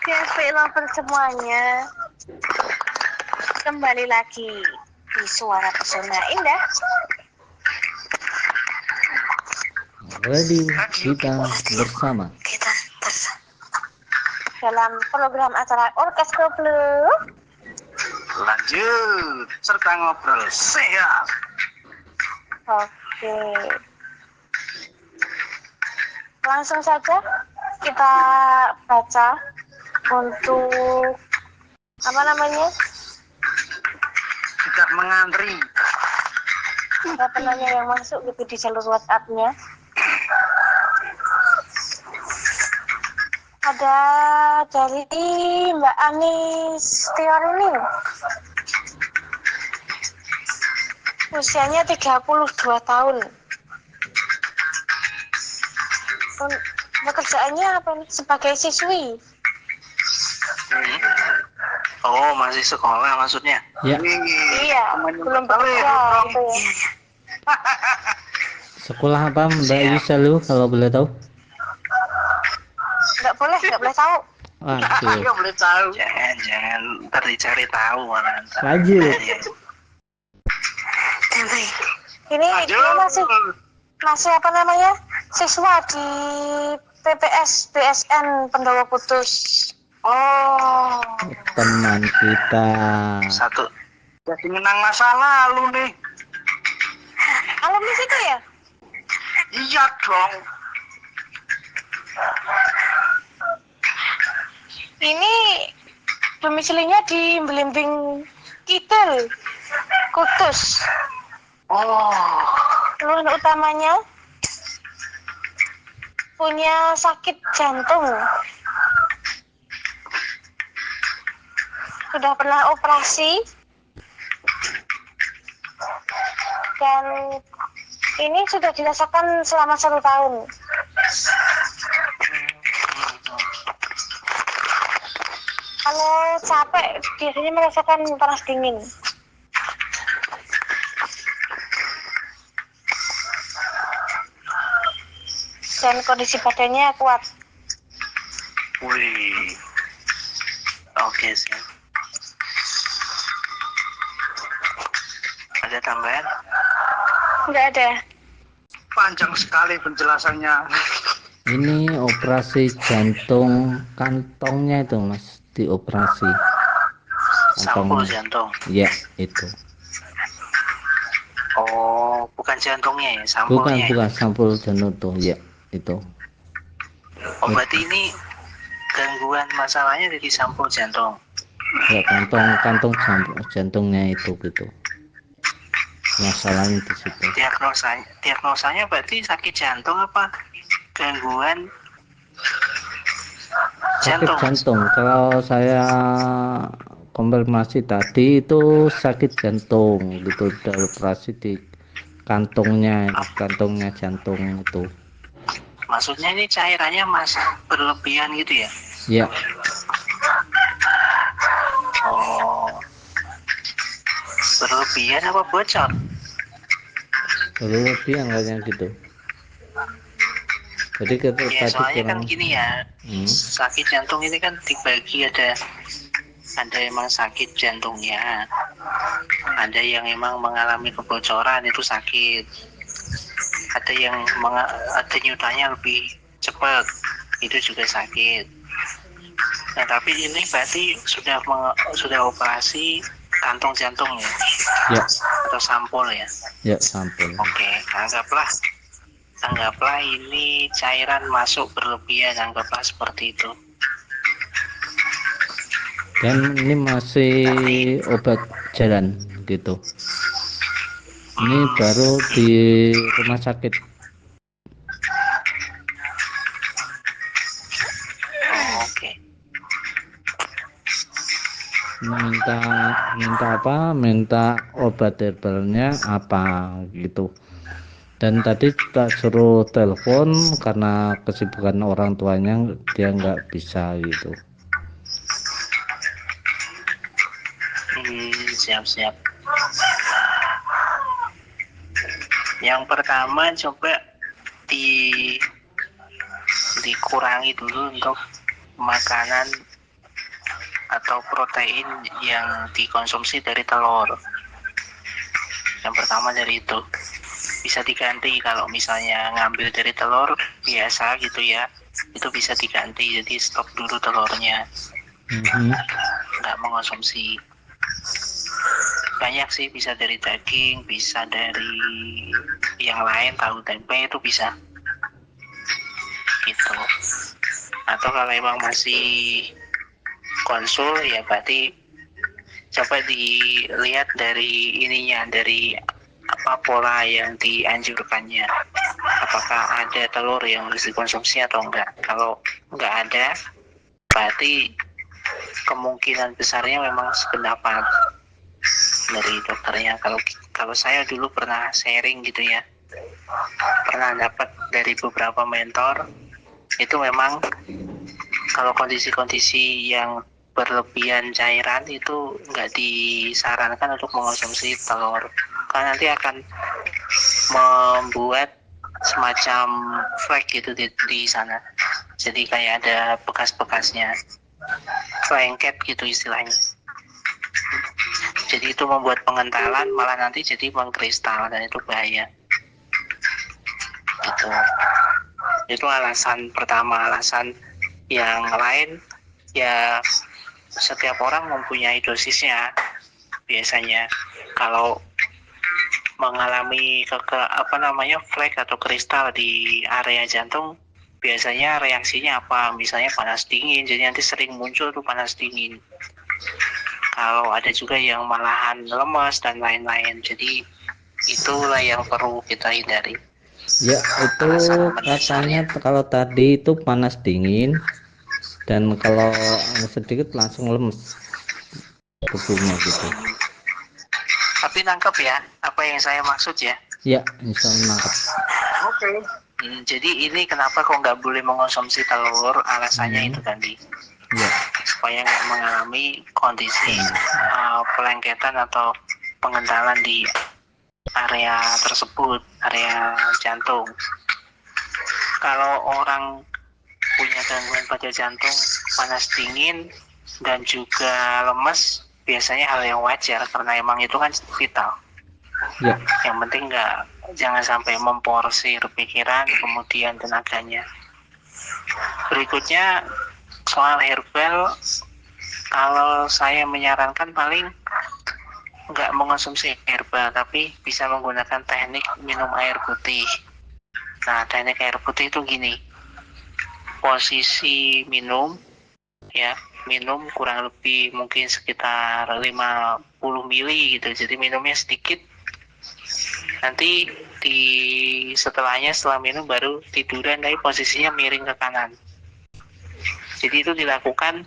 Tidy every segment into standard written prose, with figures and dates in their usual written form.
PSP lover semuanya, kembali lagi di Suara Pesona Indah. Radio kita bersama Dalam program acara Orkestra Blue. Lanjut serta ngobrol sehat. Oke, langsung saja kita baca untuk Tidak mengantri. penanya yang masuk gitu di jalur WhatsApp-nya. Ada dari Mbak Anis Teorini, usianya 32 tahun. Pekerjaannya apa nih? Sebagai siswi. Oh, masih sekolah maksudnya? ya. Iya, belum bekerja gitu ya. Sekolah apa Mbak Yusha lu kalau boleh tahu? Nggak boleh tahu. Waduh, Nggak boleh tahu. Jangan ntar dicari tahu mana. lanjut. Ini dia masih siswa di PPS BSN Pendowo Kudus. Oh, Teman kita. satu. Jadi menang masa lalu nih. Alumni situ ya? Iya dong. Ini domisilinya di Belimbing Kidul, Kudus. Oh, Keluhan utamanya punya sakit jantung. Sudah pernah operasi dan ini sudah dirasakan selama 1 tahun. Kalau capek biasanya merasakan panas dingin. Dan kondisi badannya kuat. wih. Oke sih. Ada tambahan? Nggak ada. Panjang sekali penjelasannya. Ini operasi jantung kantongnya itu Mas, dioperasi. Sampul jantung. Ya, itu. Oh, bukan jantungnya ya, Bukan sampulnya. sampul jantung tuh, ya, itu. Oh, berarti ini gangguan masalahnya dari sampul jantung. Ya, kantong jantungnya itu gitu. Masalahnya di situ. Diagnosanya berarti sakit jantung apa gangguan Sakit jantung? jantung. Kalau saya konfirmasi tadi itu sakit jantung gitu, udah operasi di kantongnya jantung itu. Maksudnya ini cairannya masih berlebihan gitu ya? Ya, Oh, berlebihan apa bocor? berlebihan kayaknya gitu. Jadi kita Ya tadi soalnya kan kurang. gini ya, sakit jantung ini kan dibagi ada emang sakit jantungnya, ada yang emang mengalami kebocoran itu sakit, ada yang ada nyutanya lebih cepat itu juga sakit. Nah tapi ini berarti sudah operasi kantong jantung ya? Ya, Atau sampul ya? ya sampul. Oke, anggaplah ini cairan masuk berlebihan, anggaplah seperti itu. Dan ini masih obat jalan gitu. Ini baru di rumah sakit. Oh, oke. Minta obat herbalnya apa gitu. Dan tadi tak suruh telepon karena kesibukan orang tuanya, dia nggak bisa gitu. Siap. Yang pertama coba dikurangi dulu untuk makanan atau protein yang dikonsumsi dari telur. Yang pertama dari itu bisa diganti, kalau misalnya ngambil dari telur biasa gitu ya, itu bisa diganti, jadi stop dulu telurnya, nggak mengonsumsi. Banyak sih, bisa dari daging, bisa dari yang lain, tahu tempe itu bisa gitu. Atau kalau emang masih konsul ya berarti coba dilihat dari ininya, dari apa pola yang dianjurkannya, apakah ada telur yang harus dikonsumsi atau enggak. Kalau enggak ada, berarti kemungkinan besarnya memang sependapat dari dokternya. Kalau saya dulu pernah sharing gitu ya, pernah dapat dari beberapa mentor, itu memang kalau kondisi-kondisi yang berlebihan cairan itu nggak disarankan untuk mengonsumsi telur, karena nanti akan membuat semacam flek gitu di sana, jadi kayak ada bekas-bekasnya, lengket gitu istilahnya. Jadi itu membuat pengentalan, malah nanti jadi mengkristal, dan itu bahaya gitu. Itu alasan pertama. Alasan yang lain ya, setiap orang mempunyai dosisnya. Biasanya kalau mengalami flek atau kristal di area jantung, biasanya reaksinya apa? Misalnya panas dingin, jadi nanti sering muncul tuh panas dingin. Kalau ada juga yang malahan lemas dan lain-lain, jadi itulah yang perlu kita hindari. Ya, itu katanya kalau tadi itu panas dingin, dan kalau sedikit langsung lemes tubuhnya gitu. Tapi nangkep ya apa yang saya maksud ya? Ya, insya Allah nangkep. Oke. Jadi ini kenapa kok nggak boleh mengonsumsi telur? Alasannya itu tadi. Ya. Supaya nggak mengalami kondisi pelengketan atau pengentalan di area tersebut, area jantung. Kalau orang punya gangguan pada jantung, panas dingin dan juga lemes, biasanya hal yang wajar karena emang itu kan vital. Ya. Yang penting jangan sampai memporsir pikiran kemudian tenaganya. Berikutnya soal herbal, kalau saya menyarankan paling nggak mengonsumsi herbal, tapi bisa menggunakan teknik minum air putih. Nah, teknik air putih itu gini, posisi minum ya, minum kurang lebih mungkin sekitar 50 mili gitu, jadi minumnya sedikit, nanti setelah minum baru tiduran, tapi posisinya miring ke kanan. Jadi itu dilakukan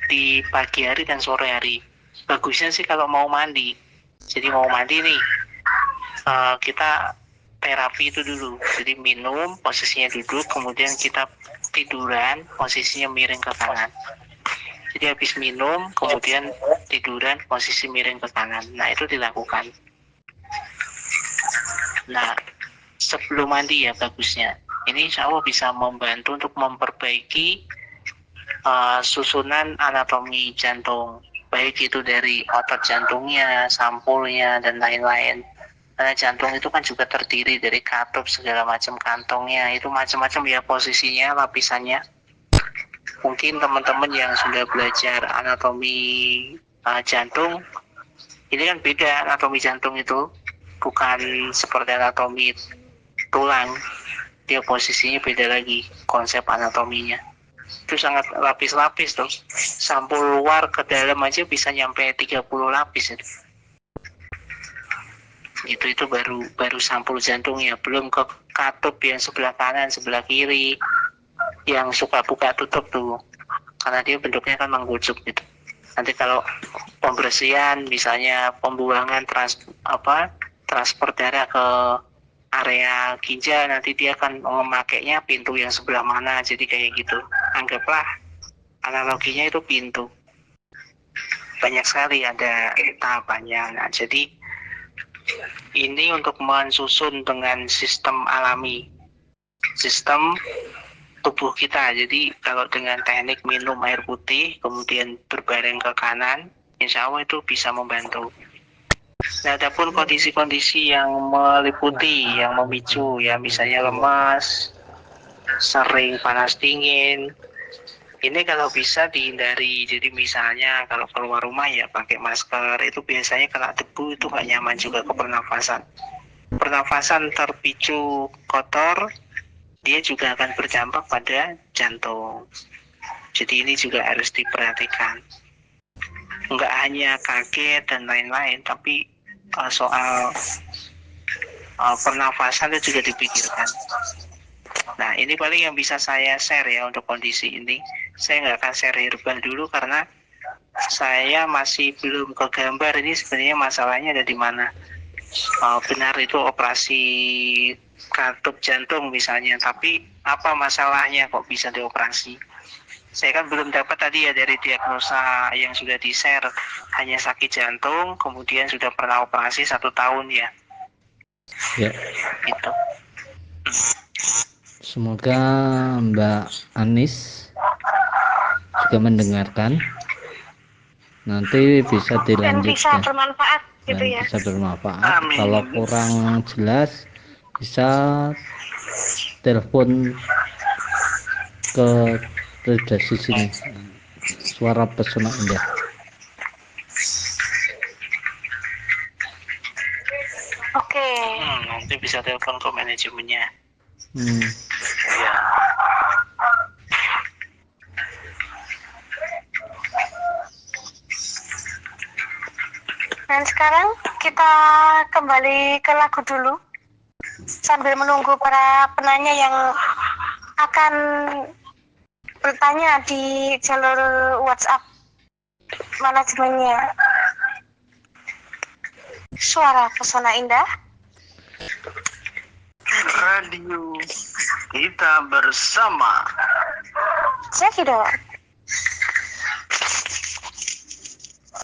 di pagi hari dan sore hari. Bagusnya sih kalau mau mandi. Jadi mau mandi nih, kita terapi itu dulu. Jadi minum, posisinya duduk, kemudian kita tiduran, posisinya miring ke kanan. Jadi habis minum, kemudian tiduran, posisi miring ke kanan. Nah, itu dilakukan. Nah, sebelum mandi ya bagusnya. Ini insya Allah bisa membantu untuk memperbaiki susunan anatomi jantung, baik itu dari otot jantungnya, sampulnya, dan lain-lain. Karena jantung itu kan juga terdiri dari katup segala macam, kantongnya itu macam-macam ya posisinya, lapisannya. Mungkin teman-teman yang sudah belajar anatomi jantung, ini kan beda anatomi jantung itu, bukan seperti anatomi tulang, dia posisinya beda lagi konsep anatominya. Itu sangat lapis-lapis tuh, sampul luar ke dalam aja bisa nyampe 30 lapis itu. Itu baru sampul jantungnya, belum ke katup yang sebelah kanan, sebelah kiri, yang suka buka tutup tuh, karena dia bentuknya kan mengkucuk gitu. Nanti kalau pembersihan, misalnya pembuangan transfer darah ke area ginjal, nanti dia akan memakainya pintu yang sebelah mana, jadi kayak gitu. Anggaplah analoginya itu pintu, banyak sekali ada tahapannya. Nah, jadi ini untuk mensusun dengan sistem alami, sistem tubuh kita. Jadi kalau dengan teknik minum air putih kemudian berbaring ke kanan, insya Allah itu bisa membantu. Nah, adapun kondisi-kondisi yang meliputi, yang memicu, ya misalnya lemas, sering panas dingin, ini kalau bisa dihindari. Jadi misalnya kalau keluar rumah ya pakai masker, itu biasanya kena debu itu gak nyaman juga ke pernafasan. Pernafasan terpicu kotor, dia juga akan berdampak pada jantung. Jadi ini juga harus diperhatikan. Enggak hanya kaget dan lain-lain, tapi soal pernafasan itu juga dipikirkan. Nah, ini paling yang bisa saya share ya untuk kondisi ini. Saya nggak akan share herbal dulu karena saya masih belum kegambar ini sebenarnya masalahnya ada di mana. Benar itu operasi katup jantung misalnya, tapi apa masalahnya kok bisa dioperasi? Saya kan belum dapat tadi ya dari diagnosa yang sudah di-share, hanya sakit jantung, kemudian sudah pernah operasi 1 tahun ya. Ya, Gitu. semoga Mbak Anis juga mendengarkan. Nanti bisa Dan bisa dilanjutkan bermanfaat gitu dan ya. bisa bermanfaat. Amin. Kalau kurang jelas bisa telepon ke redaksi sini, Suara Pesona Indah. Oke. Nanti bisa telepon ke manajemennya. Ya. Dan sekarang kita kembali ke lagu dulu sambil menunggu para penanya yang akan bertanya di jalur WhatsApp manajemennya Suara Pesona Indah. Radio kita bersama. Cekidot.